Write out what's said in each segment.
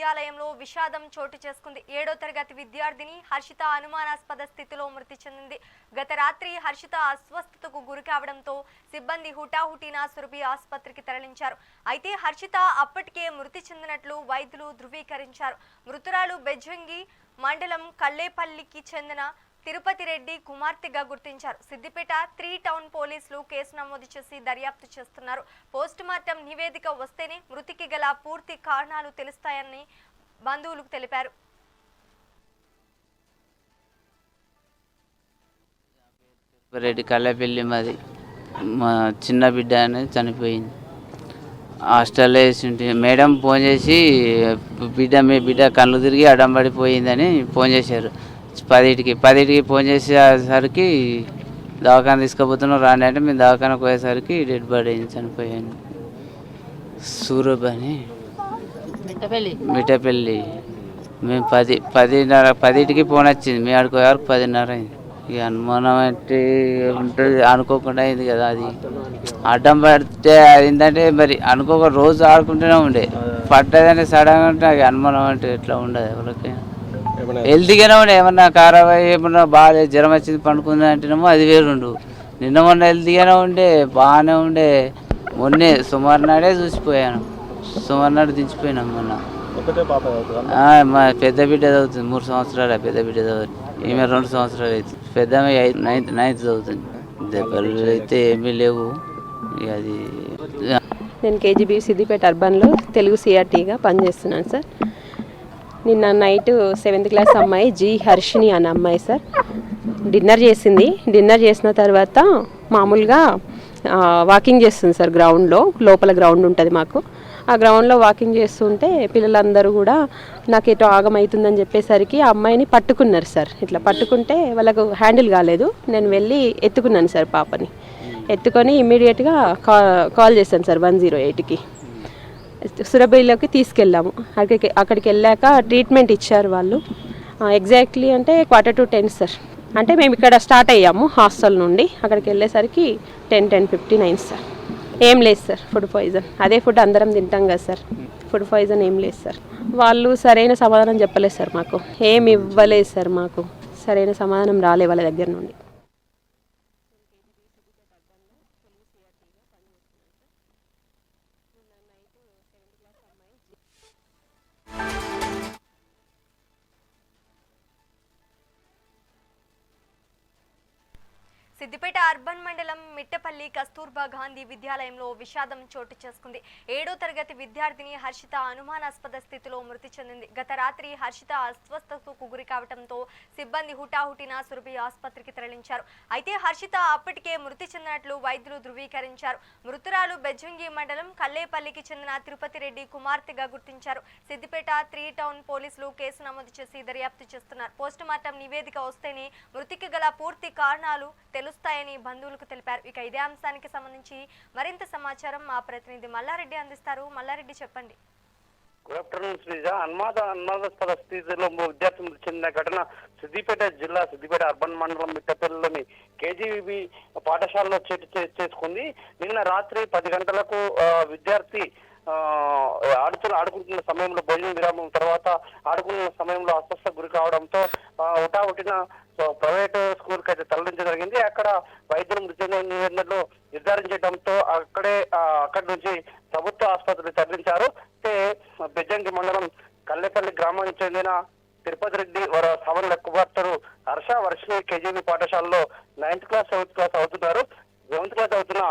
విద్యాలయంలో విషాదం చోటు చేసుకుంది. 7వ తరగతి విద్యార్థిని హర్షిత అనుమానాస్పద స్థితిలో మృతి చెందింది. గత రాత్రి హర్షిత అస్వస్థతకు గురి కావడంతో సిబ్బంది హుటాహుటిన సురభి ఆసుపత్రికి తరలించారు. అయితే హర్షిత అప్పటికే మృతి చెందినట్లు వైద్యులు ధృవీకరించారు. మృతురాలు బెజ్జంగి మండలం కల్లేపల్లికి చెందిన తిరుపతి రెడ్డి కుమార్తెగా గుర్తించారు. సిద్దిపేట 3 టౌన్ పోలీసులు కేసు నమోదు చేసి దర్యాప్తు చేస్తున్నారు. పోస్టుమార్టం నివేదిక వస్తేనే మృతికి గల పూర్తి కారణాలు తెలుస్తాయని బంధువులు తెలిపారు. రెడ్డి కల్లేపల్లి మాది, మా చిన్న బిడ్డ అనేది చనిపోయింది. హాస్టల్లో వేసి మేడం ఫోన్ చేసి మీ బిడ్డ కళ్ళు తిరిగి అడ్డం పడిపోయిందని ఫోన్ చేశారు. 10కి ఫోన్ చేసేసరికి దవాఖాన తీసుకుపోతున్నాం రాండి అంటే మేము దవాఖానకు పోయేసరికి డెడ్ బాడీ చనిపోయాను. సూరబ్ అని మిట్టపల్లి. మేము 10కి ఫోన్ వచ్చింది, మీ ఆడికి వరకు 10:30 అయింది. ఇక అనుమానం అంటే ఉంటుంది, అనుకోకుండా అయింది కదా. అది అడ్డం పడితే అయిందంటే మరి అనుకోక రోజు ఆడుకుంటూనే ఉండే, పడ్డదని సడన్గా అంటే అనుమానం అంటే ఎట్లా ఉండదు ఎవరికి. హెల్తీగానే ఉండే, ఏమన్నా ఖరాబ్ అయ్యి ఏమన్నా బాగా జ్వరం వచ్చింది పండుకుంది అంటేనేమో అది వేరుండు. నిన్న మొన్న హెల్తీగానే ఉండే, బాగానే ఉండే. మొన్నే సుమారు నాడే చూసిపోయాను, సుమారు నాడు దించిపోయినాం మొన్న. మా పెద్ద బిడ్డ చదువుతుంది, 3 సంవత్సరాలు పెద్ద బిడ్డ చదువుతుంది. ఈమె 2 సంవత్సరాలు అవుతుంది. పెద్ద 9th చదువుతుంది. దెబ్బలు అయితే ఏమీ లేవు. అది నేను కేజీబీ సిద్దిపేట అర్బన్లో తెలుగు సిఆర్టీగా పనిచేస్తున్నాను సార్. నిన్న నైట్ 7th క్లాస్ అమ్మాయి జి హర్షిని అనే అమ్మాయి సార్ డిన్నర్ చేసింది. డిన్నర్ చేసిన తర్వాత మామూలుగా వాకింగ్ చేస్తుంది సార్ గ్రౌండ్లో. లోపల గ్రౌండ్ ఉంటుంది మాకు. ఆ గ్రౌండ్లో వాకింగ్ చేస్తుంటే పిల్లలందరూ కూడా నాకు ఎటో ఆగమవుతుందని చెప్పేసరికి ఆ అమ్మాయిని పట్టుకున్నారు సార్. ఇట్లా పట్టుకుంటే వాళ్ళకు హ్యాండిల్ కాలేదు. నేను వెళ్ళి ఎత్తుకున్నాను సార్ పాపని. ఎత్తుకొని ఇమ్మీడియట్గా కాల్ చేశాను సార్ 108కి. సురభిలోకి తీసుకెళ్ళాము. అక్కడికి వెళ్ళాక ట్రీట్మెంట్ ఇచ్చారు వాళ్ళు. ఎగ్జాక్ట్లీ అంటే 9:45 సార్. అంటే మేము ఇక్కడ స్టార్ట్ అయ్యాము హాస్టల్ నుండి. అక్కడికి వెళ్ళేసరికి 10:59 సార్. ఏం లేదు సార్, ఫుడ్ పాయిజన్. అదే ఫుడ్ అందరం తింటాం కదా సార్, ఫుడ్ పాయిజన్ ఏం లేదు సార్. వాళ్ళు సరైన సమాధానం చెప్పలేదు సార్, మాకు ఏమి ఇవ్వలేదు సార్. మాకు సరైన సమాధానం రాలే వాళ్ళ దగ్గర నుండి. సిద్దిపేట అర్బన్ మండలం మిట్టపల్లి కస్తూర్బా గాంధీ విద్యాలయంలో విషాదం చోటు చేసుకుంది. 7వ తరగతి విద్యార్థిని హర్షిత అనుమానాస్పద స్థితిలో మృతి చెందింది. గత రాత్రి హర్షిత అస్వస్థతకు గురి కావడంతో సిబ్బంది హుటాహుటిన సురభి ఆసుపత్రికి తరలించారు. అయితే హర్షిత అప్పటికే మృతి చెందినట్లు వైద్యులు ధృవీకరించారు. మృతురాలు బెజ్జంగి మండలం కల్లేపల్లికి చెందిన తిరుపతి రెడ్డి కుమార్తెగా గుర్తించారు. సిద్దిపేట 3 టౌన్ పోలీసులు కేసు నమోదు చేసి దర్యాప్తు చేస్తున్నారు. పోస్టుమార్టం నివేదిక వస్తేనే మృతికి గల పూర్తి కారణాలు తెలుస్తాయని బంధువులకు తెలిపారు. ఇక ఇదే అంశానికి సంబంధించి మరింత సమాచారం మా ప్రతినిధి మల్లారెడ్డి అందిస్తారు. మల్లారెడ్డి చెప్పండి. Good afternoon Sreeja. అనుమానాస్పద స్థితిలో విద్యార్థి మృతి చెందిన ఘటన సిద్దిపేట జిల్లా సిద్దిపేట అర్బన్ మండలం మిట్టపల్లిలోని కేజీబీ పాఠశాలలో చేసుకుంది. నిన్న రాత్రి 10 గంటలకు విద్యార్థి ఆడుకుంటున్న సమయంలో భోజన విరామం తర్వాత ఆడుకున్న సమయంలో అస్వస్థ గురి కావడంతో హుటాహుటిన ప్రైవేట్ స్కూల్ కి అయితే తరలించడం జరిగింది. అక్కడ వైద్యులు మృతి నివేదికలో నిర్ధారించడంతో అక్కడి నుంచి ప్రభుత్వ ఆసుపత్రికి తరలించారు. బెజ్జంగి మండలం కల్లేపల్లి గ్రామానికి చెందిన తిరుపతి రెడ్డి సవరణ కుమార్తెలు వర్షిని కేజీబీ పాఠశాలలో 9th క్లాస్ 7th క్లాస్ అవుతున్నారు. 7th క్లాస్ అవుతున్న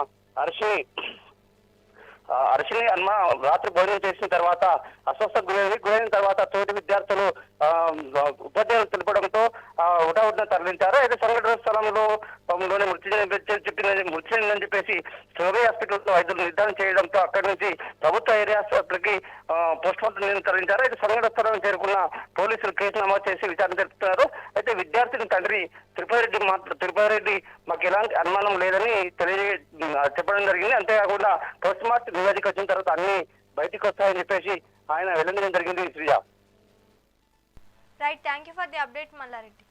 హర్షిని అన్న రాత్రి భోజనం చేసిన తర్వాత అస్వస్థ గురైన తర్వాత తోటి విద్యార్థులు ఉపాధ్యాయులు తెలపడంతో హుటాహుటిన తరలించారు. అయితే సంఘటన స్థలంలో మృతి చెందిందని చెప్పేసి సురభి హాస్పిటల్ వైద్యులు నిర్ధారణ చేయడంతో అక్కడి నుంచి ప్రభుత్వ ఏరియా హాస్పిటల్కి పోస్టుమార్టం తరలించారు. అయితే సంఘటన స్థలం చేరుకున్న పోలీసులు కేసు నమోదు చేసి విచారణ జరుపుతున్నారు. అయితే విద్యార్థిని తండ్రి తిరుపతి రెడ్డి మాకు ఎలాంటి అనుమానం లేదని చెప్పడం జరిగింది. అంతేకాకుండా పోస్టుమార్టం నివేదిక వచ్చిన తర్వాత అన్ని బయటకు వస్తాయని చెప్పేసి ఆయన వెల్లడించడం జరిగింది. Sreeja. Right, thank you for the update Mallareddy.